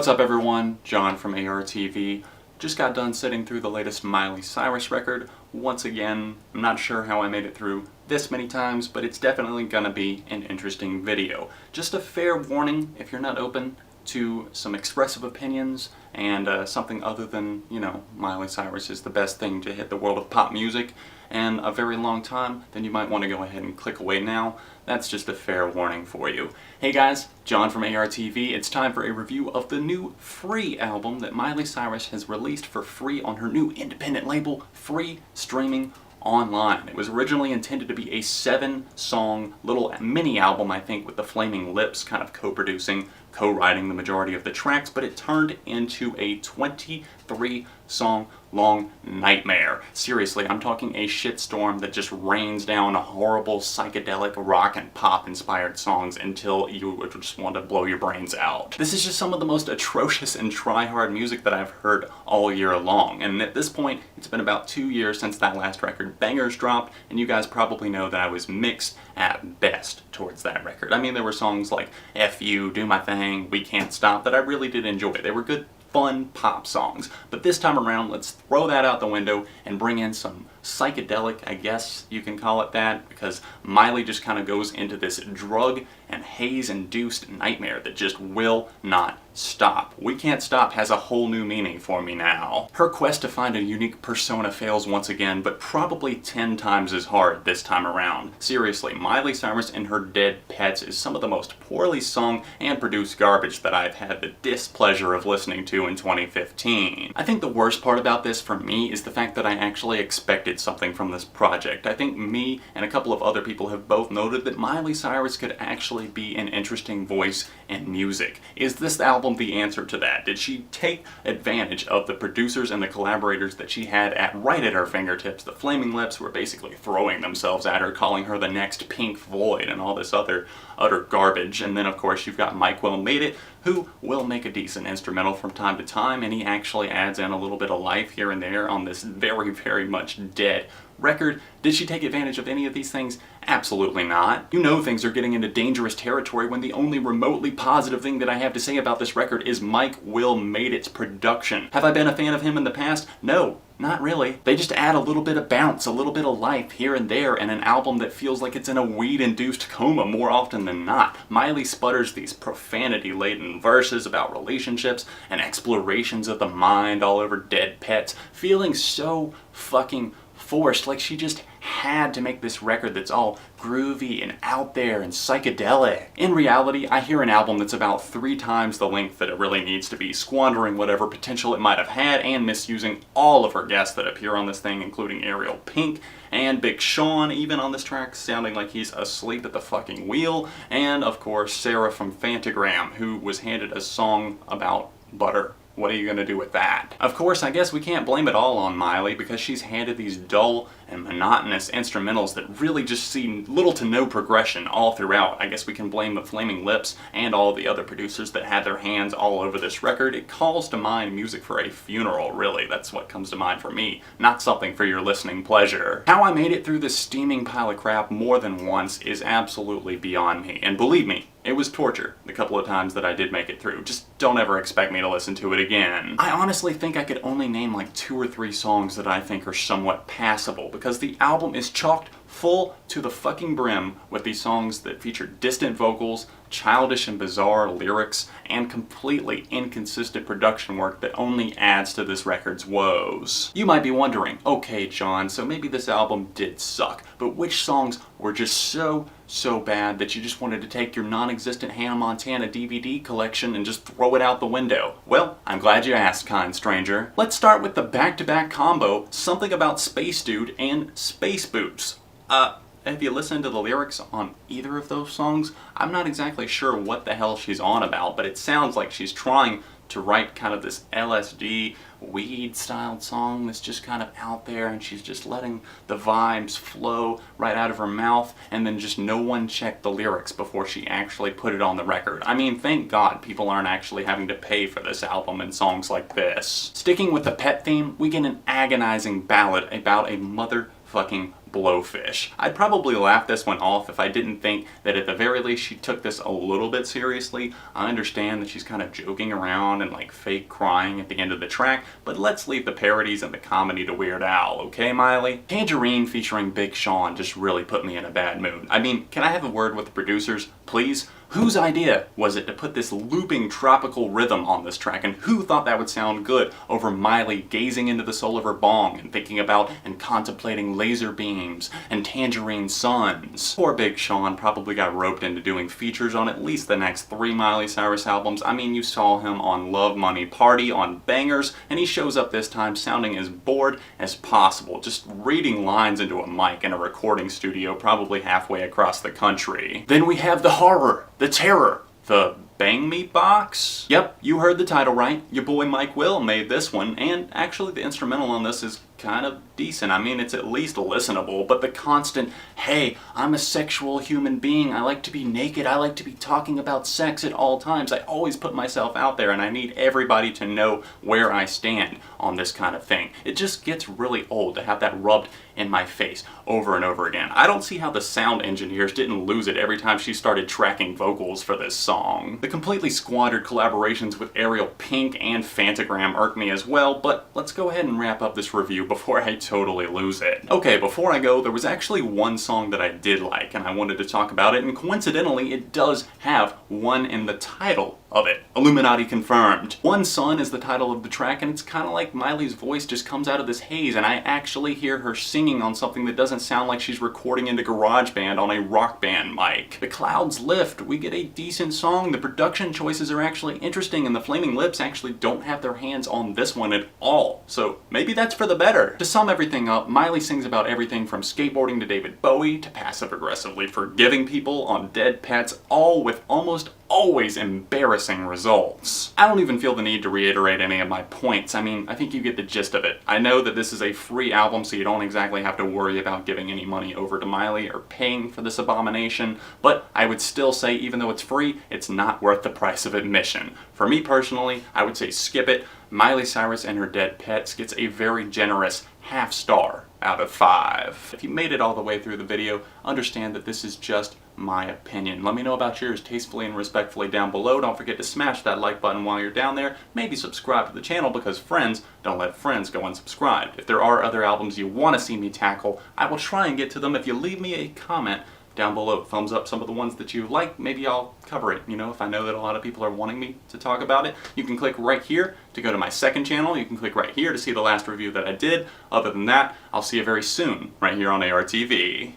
What's up everyone, John from ARTV. Just got done sitting through the latest Miley Cyrus record. Once again, I'm not sure how I made it through this many times, but it's definitely gonna be an interesting video. Just a fair warning, if you're not open to some expressive opinions and something other than, you know, Miley Cyrus is the best thing to hit the world of pop music in a very long time, then you might want to go ahead and click away now. That's just a fair warning for you. Hey guys, John from ARTV. It's time for a review of the new free album that Miley Cyrus has released for free on her new independent label, Free Streaming Online. It was originally intended to be a 7-song little mini album, I think, with the Flaming Lips kind of co-producing, co-writing the majority of the tracks, but it turned into a 23-song long nightmare. Seriously, I'm talking a shitstorm that just rains down horrible psychedelic rock and pop inspired songs until you just want to blow your brains out. This is just some of the most atrocious and try-hard music that I've heard all year long, and at this point it's been about 2 years since that last record Bangers dropped, and you guys probably know that I was mixed at best towards that record. I mean, there were songs like F You, Do My Thing, We Can't Stop that I really did enjoy. They were good, fun pop songs. But this time around, let's throw that out the window and bring in some psychedelic, I guess you can call it that, because Miley just kind of goes into this drug and haze-induced nightmare that just will not stop. We Can't Stop has a whole new meaning for me now. Her quest to find a unique persona fails once again, but probably 10 times as hard this time around. Seriously, Miley Cyrus and her dead Petz is some of the most poorly sung and produced garbage that I've had the displeasure of listening to in 2015. I think the worst part about this for me is the fact that I actually expected something from this project. I think me and a couple of other people have both noted that Miley Cyrus could actually be an interesting voice in music. Is this album the answer to that? Did she take advantage of the producers and the collaborators that she had right at her fingertips? The Flaming Lips were basically throwing themselves at her, calling her the next Pink Floyd and all this other utter garbage. And then of course you've got Mike Will Made It, who will make a decent instrumental from time to time, and he actually adds in a little bit of life here and there on this very, very much dead record. Did she take advantage of any of these things? Absolutely not. You know things are getting into dangerous territory when the only remotely positive thing that I have to say about this record is Mike Will Made It's production. Have I been a fan of him in the past? No. Not really. They just add a little bit of bounce, a little bit of life here and there, and an album that feels like it's in a weed-induced coma more often than not. Miley sputters these profanity-laden verses about relationships and explorations of the mind all over dead Petz, feeling so fucking forced, like she just had to make this record that's all groovy and out there and psychedelic. In reality, I hear an album that's about 3 times the length that it really needs to be, squandering whatever potential it might have had and misusing all of her guests that appear on this thing, including Ariel Pink and Big Sean, even on this track, sounding like he's asleep at the fucking wheel, and of course Sarah from Fantagram, who was handed a song about butter. What are you going to do with that? Of course, I guess we can't blame it all on Miley, because she's handed these dull and monotonous instrumentals that really just see little to no progression all throughout. I guess we can blame the Flaming Lips and all the other producers that had their hands all over this record. It calls to mind music for a funeral, really. That's what comes to mind for me, not something for your listening pleasure. How I made it through this steaming pile of crap more than once is absolutely beyond me, and believe me, it was torture the couple of times that I did make it through. Just don't ever expect me to listen to it again. I honestly think I could only name like 2 or 3 songs that I think are somewhat passable, because the album is chocked full to the fucking brim with these songs that feature distant vocals, childish and bizarre lyrics, and completely inconsistent production work that only adds to this record's woes. You might be wondering, okay John, so maybe this album did suck, but which songs were just so bad that you just wanted to take your non-existent Hannah Montana DVD collection and just throw it out the window? Well, I'm glad you asked, kind stranger. Let's start with the back-to-back combo, Something About Space Dude and Space Boobs. Have you listened to the lyrics on either of those songs? I'm not exactly sure what the hell she's on about, but it sounds like she's trying to write kind of this LSD weed-styled song that's just kind of out there, and she's just letting the vibes flow right out of her mouth, and then just no one checked the lyrics before she actually put it on the record. I mean, thank God people aren't actually having to pay for this album and songs like this. Sticking with the pet theme, we get an agonizing ballad about a motherfucking Blowfish. I'd probably laugh this one off if I didn't think that at the very least she took this a little bit seriously. I understand that she's kind of joking around and like fake crying at the end of the track, but let's leave the parodies and the comedy to Weird Al, okay Miley? Tangerine featuring Big Sean just really put me in a bad mood. I mean, can I have a word with the producers, please? Whose idea was it to put this looping tropical rhythm on this track, and who thought that would sound good over Miley gazing into the soul of her bong and thinking about and contemplating laser beams and tangerine suns? Poor Big Sean probably got roped into doing features on at least the next 3 Miley Cyrus albums. I mean, you saw him on Love Money Party, on Bangers, and he shows up this time sounding as bored as possible, just reading lines into a mic in a recording studio probably halfway across the country. Then we have the horror, the terror, the Bang Me box? Yep, you heard the title right. Your boy Mike Will made this one, and actually the instrumental on this is kind of decent. I mean, it's at least listenable, but the constant, hey, I'm a sexual human being, I like to be naked, I like to be talking about sex at all times, I always put myself out there and I need everybody to know where I stand on this kind of thing. It just gets really old to have that rubbed in my face over and over again. I don't see how the sound engineers didn't lose it every time she started tracking vocals for this song. The completely squandered collaborations with Ariel Pink and Fantagram irk me as well, but let's go ahead and wrap up this review before I totally lose it. Okay, before I go, there was actually one song that I did like, and I wanted to talk about it, and coincidentally, it does have one in the title of it. Illuminati confirmed. One Sun is the title of the track, and it's kind of like Miley's voice just comes out of this haze, and I actually hear her singing on something that doesn't sound like she's recording into GarageBand on a Rock Band mic. The clouds lift, we get a decent song, the production choices are actually interesting, and the Flaming Lips actually don't have their hands on this one at all, so maybe that's for the better. To sum everything up, Miley sings about everything from skateboarding to David Bowie, to passive-aggressively forgiving people on dead pets, all with almost always embarrassing results. I don't even feel the need to reiterate any of my points. I mean, I think you get the gist of it. I know that this is a free album, so you don't exactly have to worry about giving any money over to Miley or paying for this abomination, but I would still say, even though it's free, it's not worth the price of admission. For me personally, I would say skip it. Miley Cyrus and her dead pets gets a very generous half star out of 5. If you made it all the way through the video, understand that this is just my opinion. Let me know about yours tastefully and respectfully down below. Don't forget to smash that like button while you're down there. Maybe subscribe to the channel, because friends don't let friends go unsubscribed. If there are other albums you want to see me tackle, I will try and get to them if you leave me a comment down below. Thumbs up some of the ones that you like, maybe I'll cover it. You know, if I know that a lot of people are wanting me to talk about it. You can click right here to go to my second channel. You can click right here to see the last review that I did. Other than that, I'll see you very soon right here on ARTV.